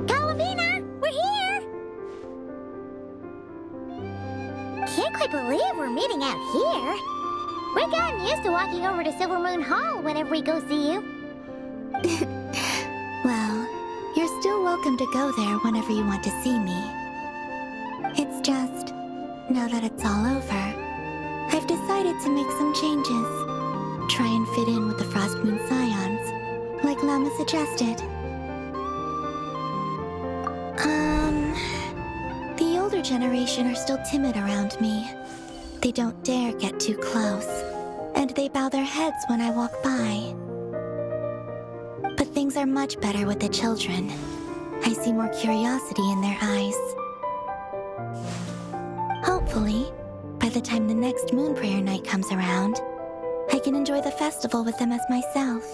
Calamina, we're here! Can't quite believe we're meeting out here. We've gotten used to walking over to Silver Moon Hall whenever we go see you. Well, you're still welcome to go there whenever you want to see me. It's just, now that it's all over, I've decided to make some changes. Try and fit in with the Frost Moon Scions, like Lama suggested. The older generation are still timid around me. They don't dare get too close, and they bow their heads when I walk by. But things are much better with the children. I see more curiosity in their eyes. Hopefully, by the time the next Moon Prayer Night comes around, I can enjoy the festival with them as myself,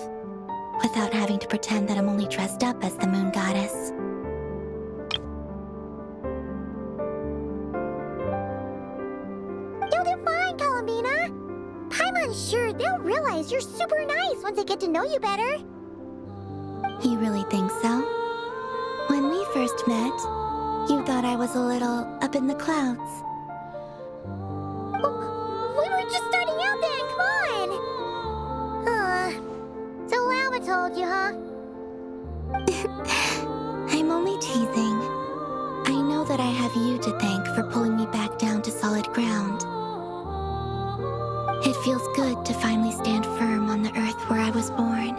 without having to pretend that I'm only dressed up as the Moon Goddess. You'll do fine, Calamina. Paimon's sure they'll realize you're super nice once they get to know you better. You really think so? When we first met, you thought I was a little up in the clouds. We were just starting out then, come on! So Lama told you, huh? I'm only teasing. I know that I have you to thank for pulling me back down to solid ground. It feels good to finally stand firm on the earth where I was born.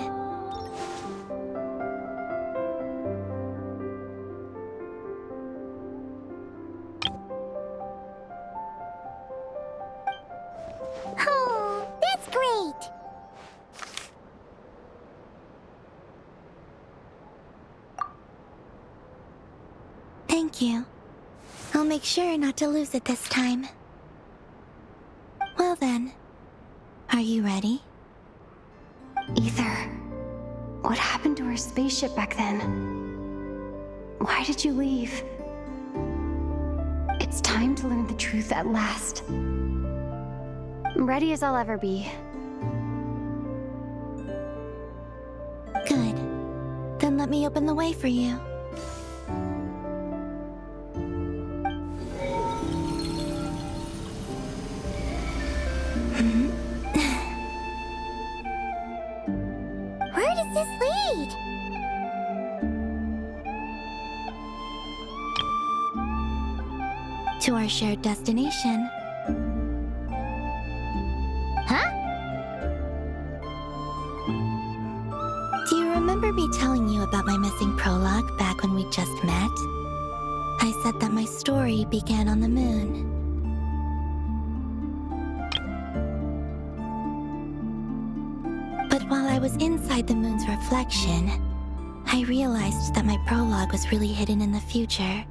Oh, that's great! Thank you. I'll make sure not to lose it this time. Well then, are you ready? Ether, what happened to our spaceship back then? Why did you leave? It's time to learn the truth at last. I'm ready as I'll ever be. Good. Then let me open the way for you. Where does this lead? To our shared destination. Huh? Do you remember me telling you about my missing prologue back when we just met? I said that my story began on the moon. But while I was inside the moon's reflection, I realized that my prologue was really hidden in the future.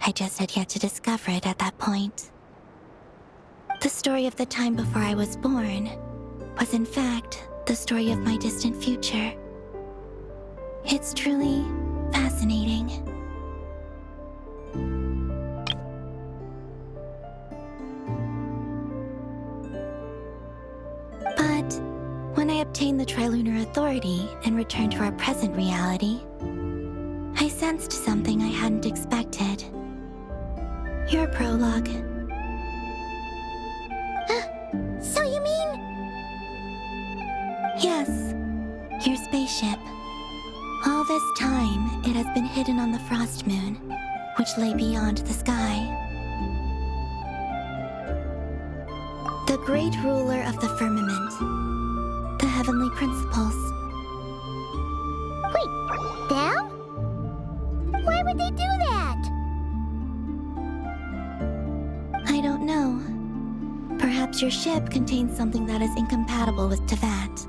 I just had yet to discover it at that point. The story of the time before I was born was in fact the story of my distant future. It's truly fascinating. But when I obtained the Trilunar Authority and returned to our present reality, I sensed something I hadn't expected. Your prologue. So you mean... Yes, your spaceship. All this time, it has been hidden on the Frost Moon, which lay beyond the sky. The great ruler of the firmament. The heavenly principles. Wait, them? Why would they do that? I don't know. Perhaps your ship contains something that is incompatible with Tevat.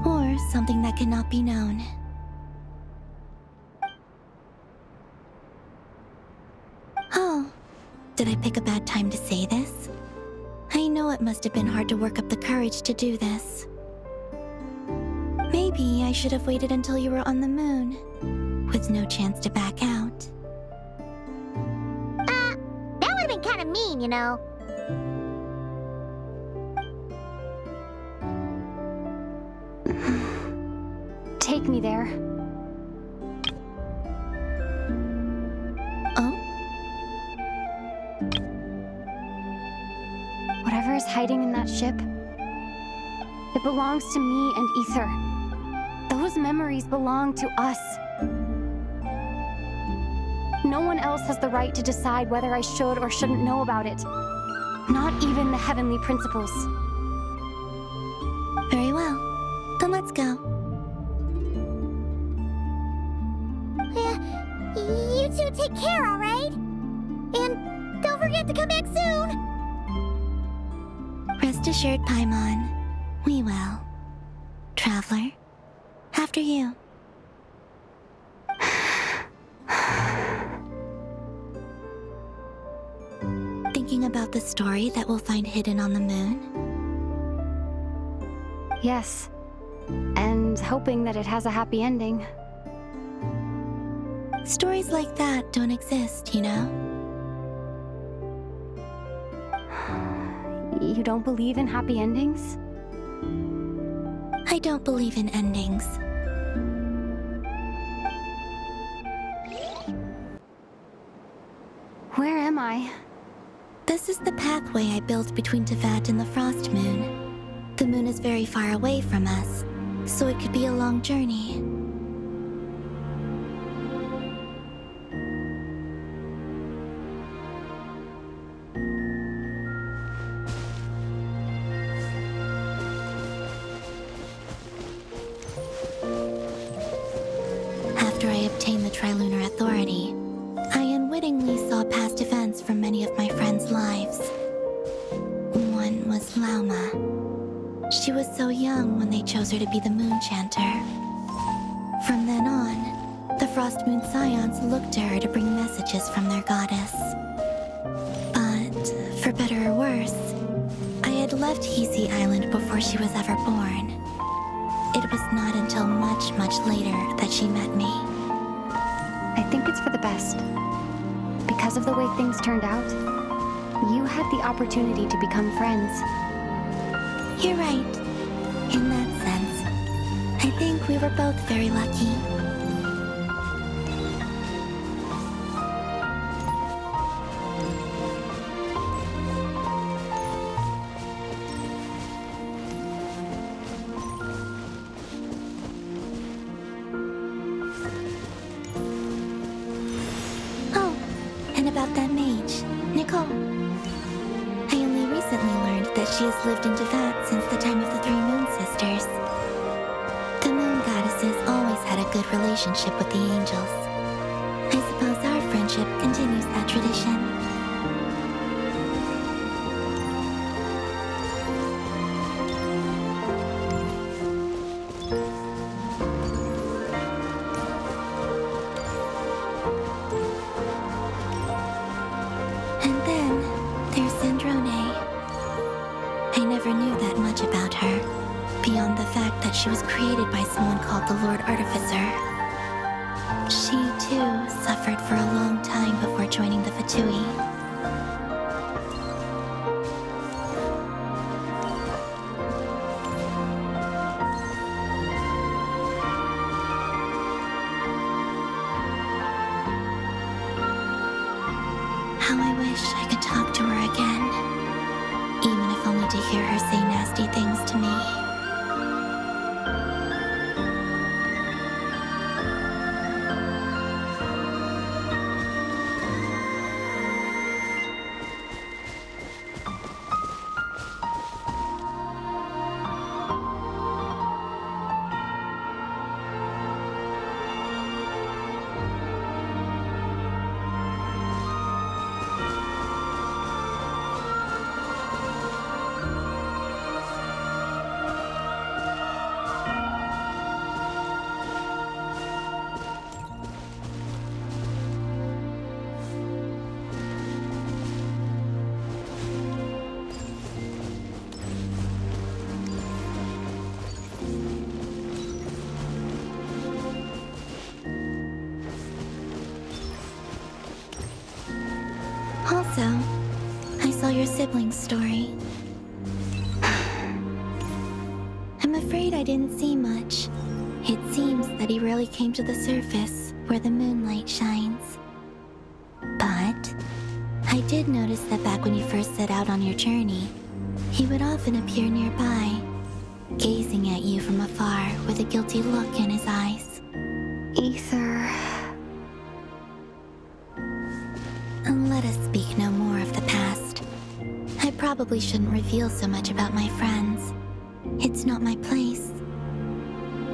Or something that cannot be known. Oh, did I pick a bad time to say this? I know it must have been hard to work up the courage to do this. Maybe I should have waited until you were on the moon, with no chance to back out. That would have been kind of mean, you know. take me there. Oh? Whatever is hiding in that ship, it belongs to me and Ether. Those memories belong to us. No one else has the right to decide whether I should or shouldn't know about it. Not even the Heavenly Principles. Very well. Then let's go. You two take care, alright? And don't forget to come back soon! Rest assured, Paimon. We will. Traveler, after you. Thinking about the story that we'll find hidden on the moon? Yes. And hoping that it has a happy ending. Stories like that don't exist, you know? You don't believe in happy endings? I don't believe in endings. Where am I? This is the pathway I built between Teyvat and the Frost Moon. The moon is very far away from us, so it could be a long journey. After I obtained the Trilunar Authority, I unwittingly saw past events from many of my friends' lives. One was Lauma. She was so young when they chose her to be the Moon Chanter. From then on, the Frost Moon Scions looked to her to bring messages from their goddess. But, for better or worse, I had left Hisi Island before she was ever born. It was not until much, much later that she met me. I think it's for the best. Because of the way things turned out, you had the opportunity to become friends. You're right. In that sense, I think we were both very lucky. Oh, and about that mage, Nicole. I only recently learned that she has lived in Teyvat since the time of the Three Moon Sisters. The Moon Goddesses always had a good relationship with the angels. I suppose our friendship continues that tradition. And then there's Sandrone. I never knew that much about her, beyond the fact that she was created by someone called the Lord Artificer. She, too, suffered for a long time before joining the Fatui. How I wish I could talk to her again, even if only to hear her say nasty things to me. Also, I saw your siblings' story. I'm afraid I didn't see much. It seems that he rarely came to the surface where the moonlight shines. But I did notice that back when you first set out on your journey, he would often appear nearby, gazing at you from afar with a guilty look in his eyes. Ether. And let us speak no more of the past. I probably shouldn't reveal so much about my friends. It's not my place.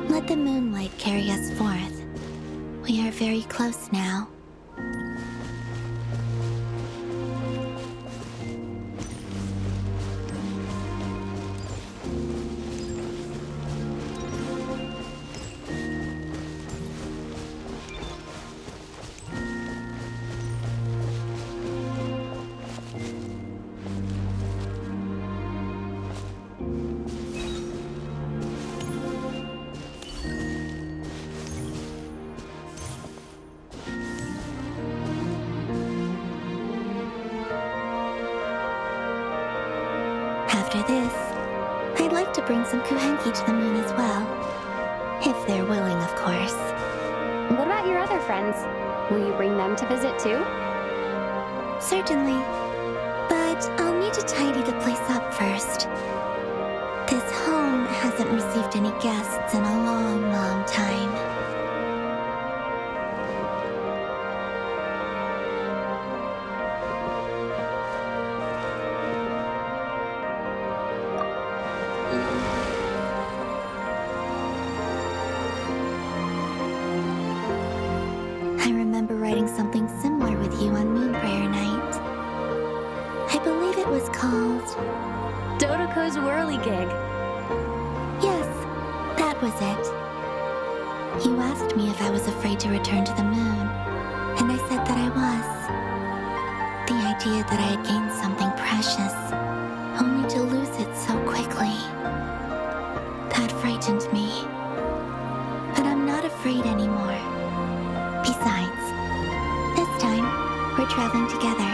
Let the moonlight carry us forth. We are very close now. After this, I'd like to bring some kuhenki to the moon as well. If they're willing, of course. What about your other friends? Will you bring them to visit too? Certainly. But I'll need to tidy the place up first. This home hasn't received any guests in a long, long time. I remember writing something similar with you on Moon Prayer Night. I believe it was called... Dodoko's whirligig. Yes, that was it. You asked me if I was afraid to return to the moon, and I said that I was. The idea that I had gained something precious, only to lose it so quickly. That frightened me. But I'm not afraid anymore. Besides, this time, we're traveling together.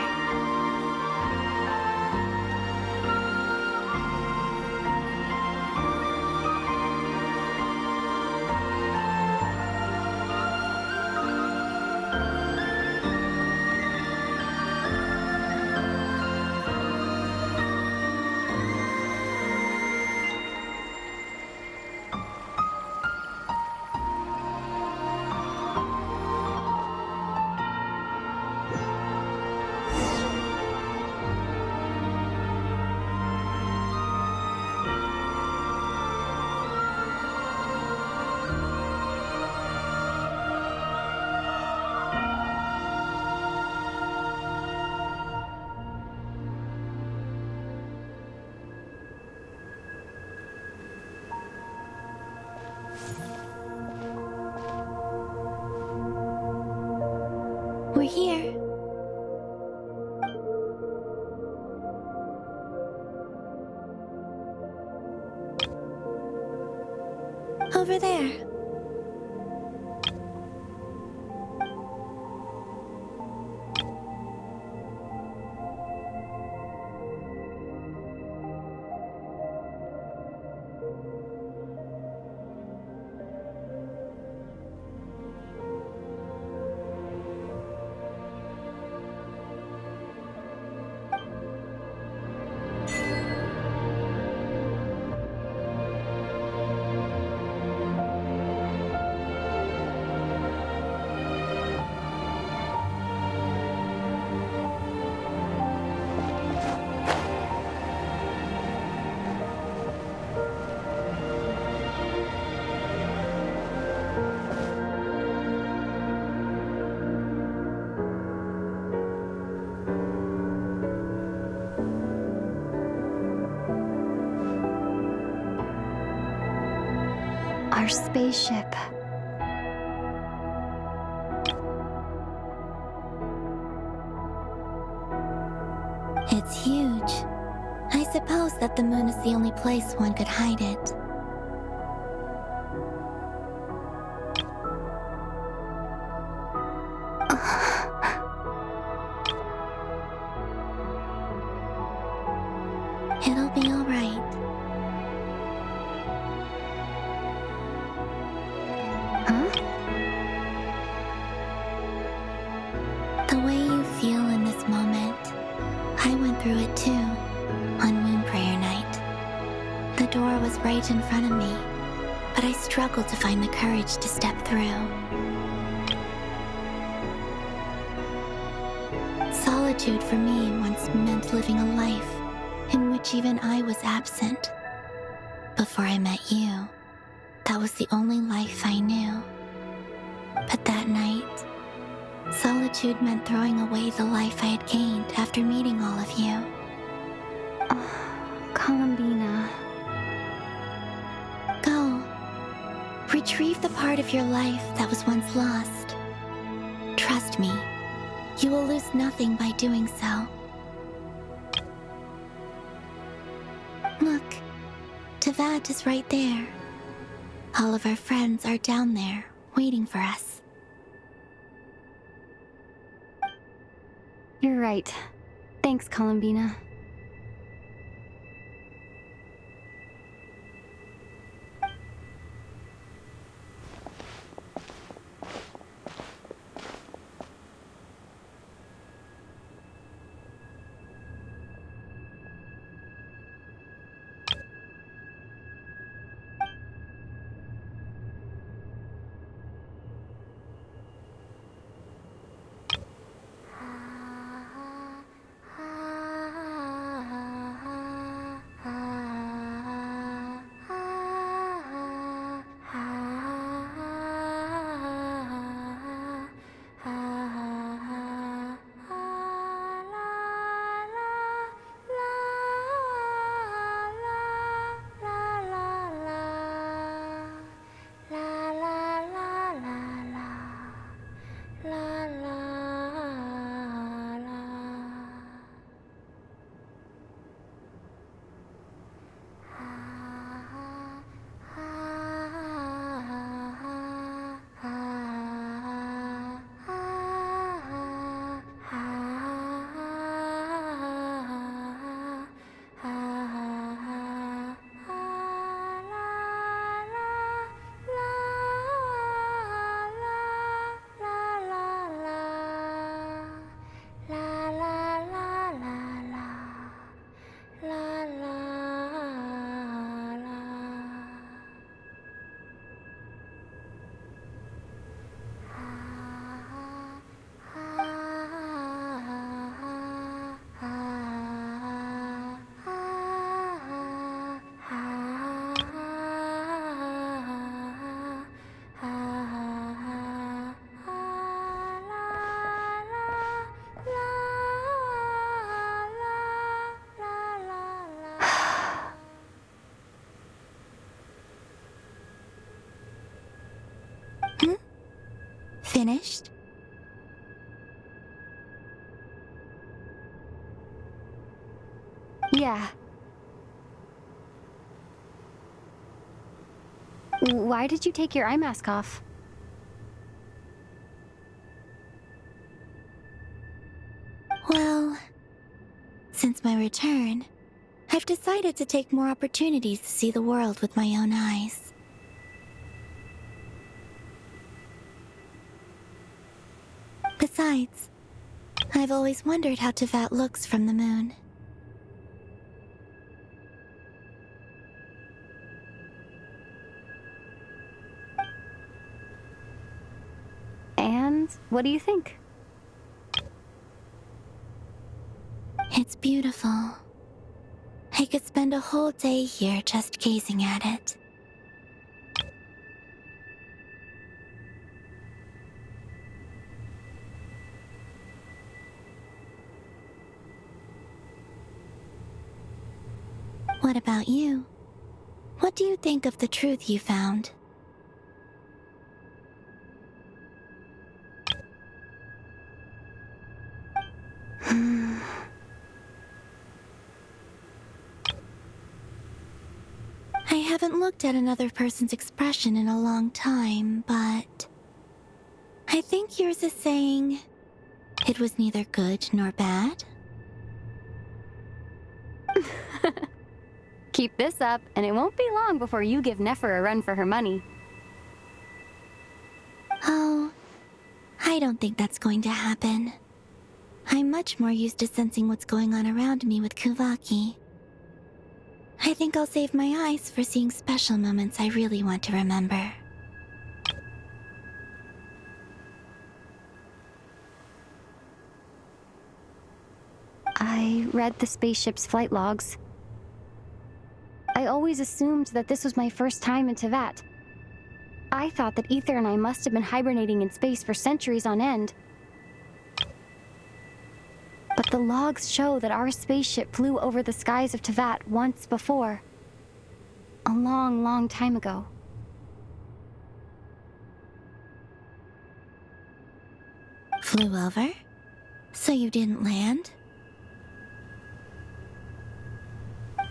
We're here. Over there. Our spaceship. It's huge. I suppose that the moon is the only place one could hide it. It'll be all right. The way you feel in this moment, I went through it too, on Moon Prayer Night. The door was right in front of me, but I struggled to find the courage to step through. Solitude for me once meant living a life in which even I was absent. Before I met you, that was the only life I knew. But that night, solitude meant throwing away the life I had gained after meeting all of you. Oh, Columbina. Go. Retrieve the part of your life that was once lost. Trust me, you will lose nothing by doing so. Look, Teyvat is right there. All of our friends are down there, waiting for us. You're right. Thanks, Columbina. Finished? Yeah. Why did you take your eye mask off? Well, since my return, I've decided to take more opportunities to see the world with my own eyes. Besides, I've always wondered how Teyvat looks from the moon. And what do you think? It's beautiful. I could spend a whole day here just gazing at it. What about you? What do you think of the truth you found? I haven't looked at another person's expression in a long time, but I think yours is saying it was neither good nor bad. Keep this up, and it won't be long before you give Nefer a run for her money. Oh, I don't think that's going to happen. I'm much more used to sensing what's going on around me with Kuvaki. I think I'll save my eyes for seeing special moments I really want to remember. I read the spaceship's flight logs. I always assumed that this was my first time in Teyvat. I thought that Ether and I must have been hibernating in space for centuries on end. But the logs show that our spaceship flew over the skies of Teyvat once before. A long, long time ago. Flew over? So you didn't land?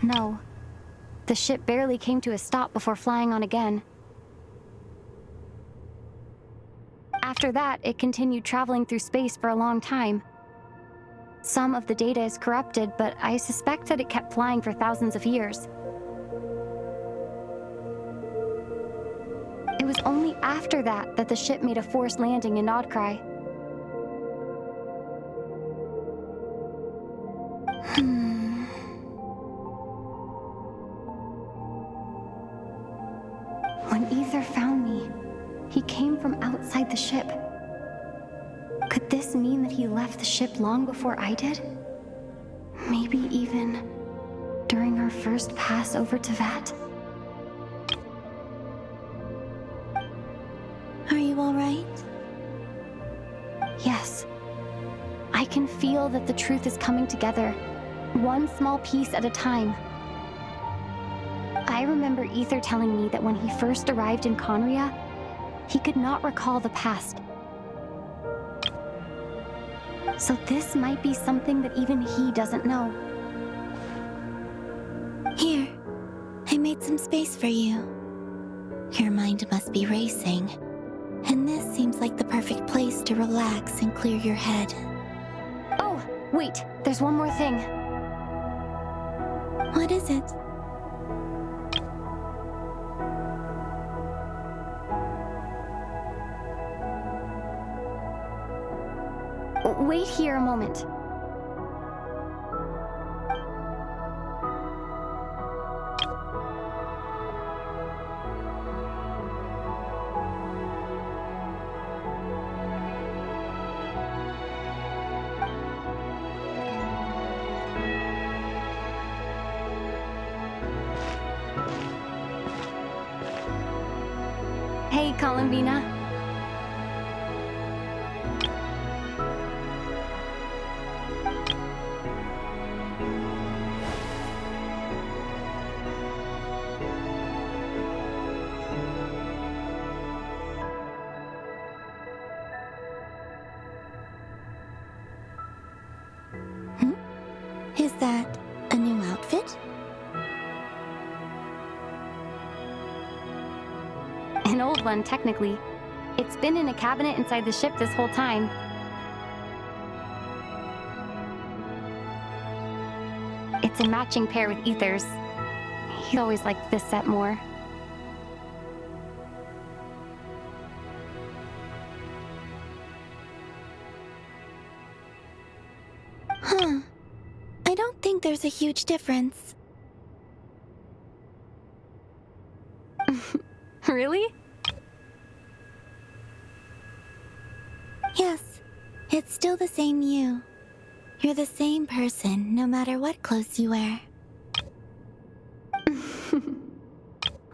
No. The ship barely came to a stop before flying on again. After that, it continued traveling through space for a long time. Some of the data is corrupted, but I suspect that it kept flying for thousands of years. It was only after that that the ship made a forced landing in Nodcry. When Ether found me, he came from outside the ship. Could this mean that he left the ship long before I did? Maybe even during our first pass over Teyvat? Are you alright? Yes. I can feel that the truth is coming together, one small piece at a time. I remember Ether telling me that when he first arrived in Conria, he could not recall the past. So this might be something that even he doesn't know. Here, I made some space for you. Your mind must be racing, and this seems like the perfect place to relax and clear your head. Oh, wait, there's one more thing. What is it? Wait here a moment. Hey, Columbina. Is that a new outfit? An old one, technically. It's been in a cabinet inside the ship this whole time. It's a matching pair with Ether's. He always liked this set more. Huh. I don't think there's a huge difference. Really? Yes, it's still the same you. You're the same person, no matter what clothes you wear.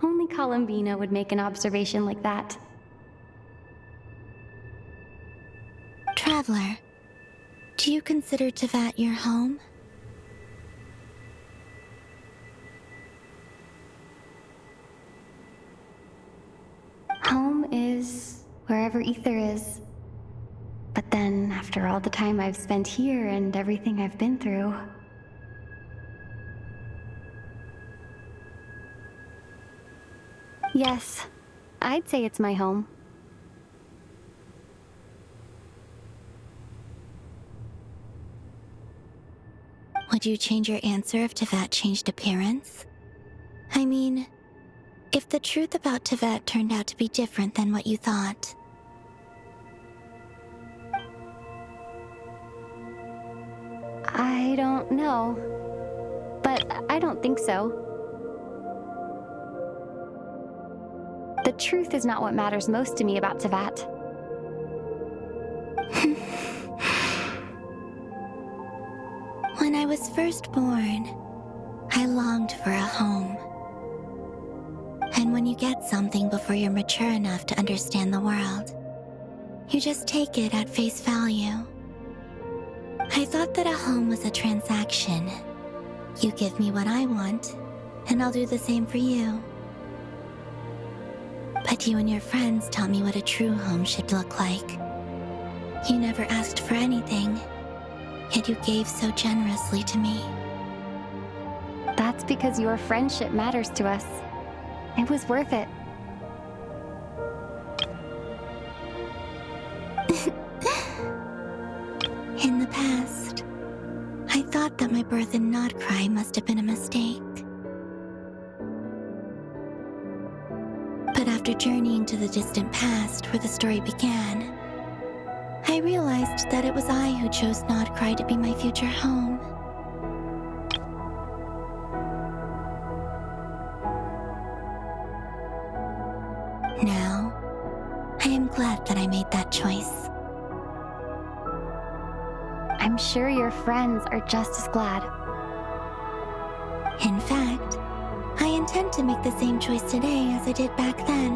Only Columbina would make an observation like that. Traveler, do you consider Teyvat your home? Home is wherever Ether is. But then, after all the time I've spent here and everything I've been through... Yes, I'd say it's my home. Would you change your answer if Teyvat changed appearance? I mean, if the truth about Teyvat turned out to be different than what you thought. don't know. But I don't think so. The truth is not what matters most to me about Tevat. When I was first born, I longed for a home. And when you get something before you're mature enough to understand the world, you just take it at face value. I thought that a home was a transaction. You give me what I want, and I'll do the same for you. But you and your friends taught me what a true home should look like. You never asked for anything, yet you gave so generously to me. That's because your friendship matters to us. It was worth it. In the past, I thought that my birth in Nodcry must have been a mistake. But after journeying to the distant past where the story began, I realized that it was I who chose Nodcry to be my future home. Now, I am glad that I made that choice. I'm sure your friends are just as glad. In fact, I intend to make the same choice today as I did back then.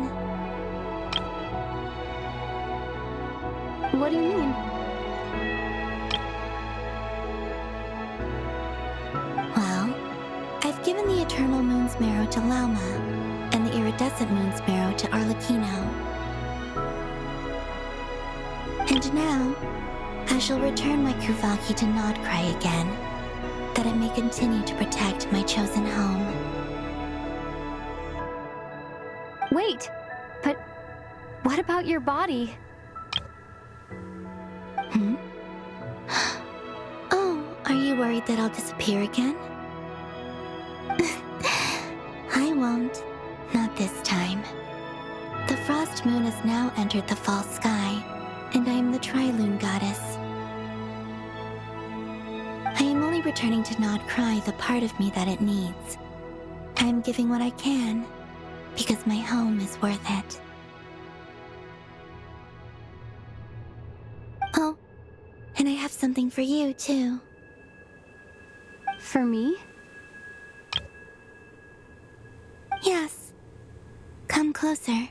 What do you mean? Well, I've given the Eternal Moon's Marrow to Lauma, and the Iridescent Moon's Marrow to Arlecchino. And now, I shall return my Kuvaki to Nodcry again, that it may continue to protect my chosen home. Wait, but what about your body? Oh, are you worried that I'll disappear again? I won't. Not this time. The Frost Moon has now entered the fall sky, and I am the Trilune Goddess. I am only returning to Nodcry the part of me that it needs. I am giving what I can, because my home is worth it. Oh, and I have something for you, too. For me? Yes. Come closer.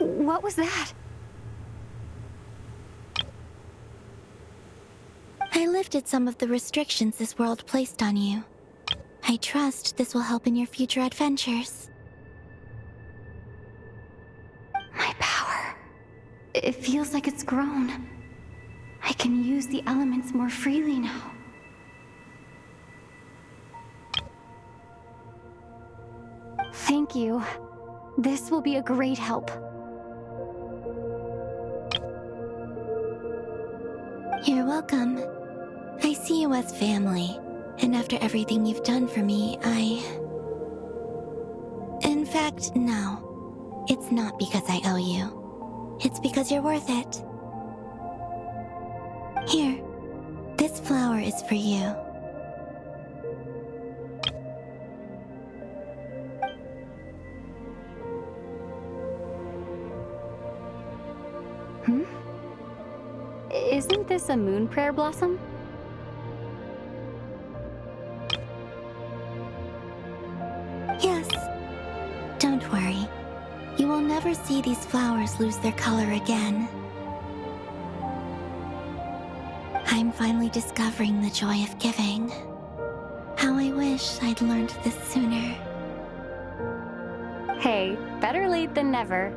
What was that? I lifted some of the restrictions this world placed on you. I trust this will help in your future adventures. My power. It feels like it's grown. I can use the elements more freely now. Thank you. This will be a great help. You're welcome. I see you as family, and after everything you've done for me, In fact, no. It's not because I owe you. It's because you're worth it. Here, this flower is for you. Isn't this a moon prayer blossom? Yes. Don't worry. You will never see these flowers lose their color again. I'm finally discovering the joy of giving. How I wish I'd learned this sooner. Hey, better late than never.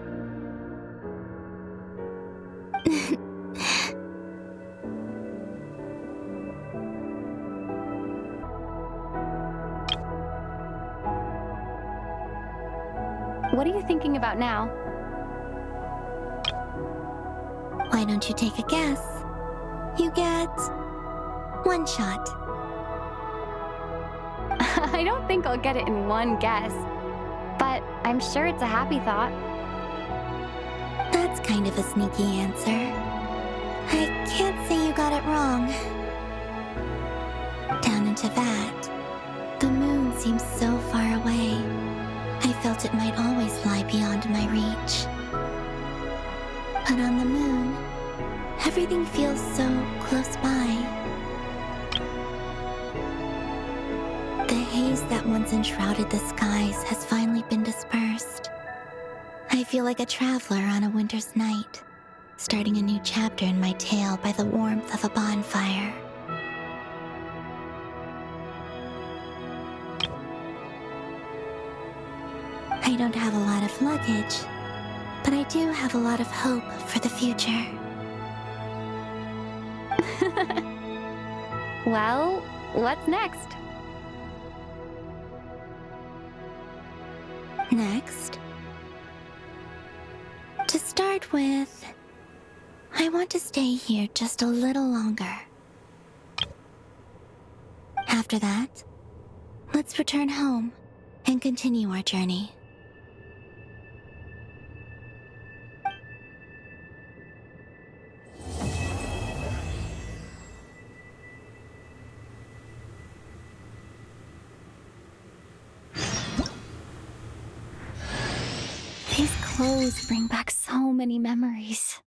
What are you thinking about now? Why don't you take a guess? You get one shot. I don't think I'll get it in one guess, but I'm sure it's a happy thought. That's kind of a sneaky answer. I can't say you got it wrong. Down into that, the moon seems so far away. I felt it might always lie beyond my reach. But on the moon, everything feels so close by. The haze that once enshrouded the skies has finally been dispersed. I feel like a traveler on a winter's night, starting a new chapter in my tale by the warmth of a bonfire. I don't have a lot of luggage, but I do have a lot of hope for the future. Well, what's next? Next, to start with, I want to stay here just a little longer. After that, let's return home and continue our journey. These clothes bring back so many memories.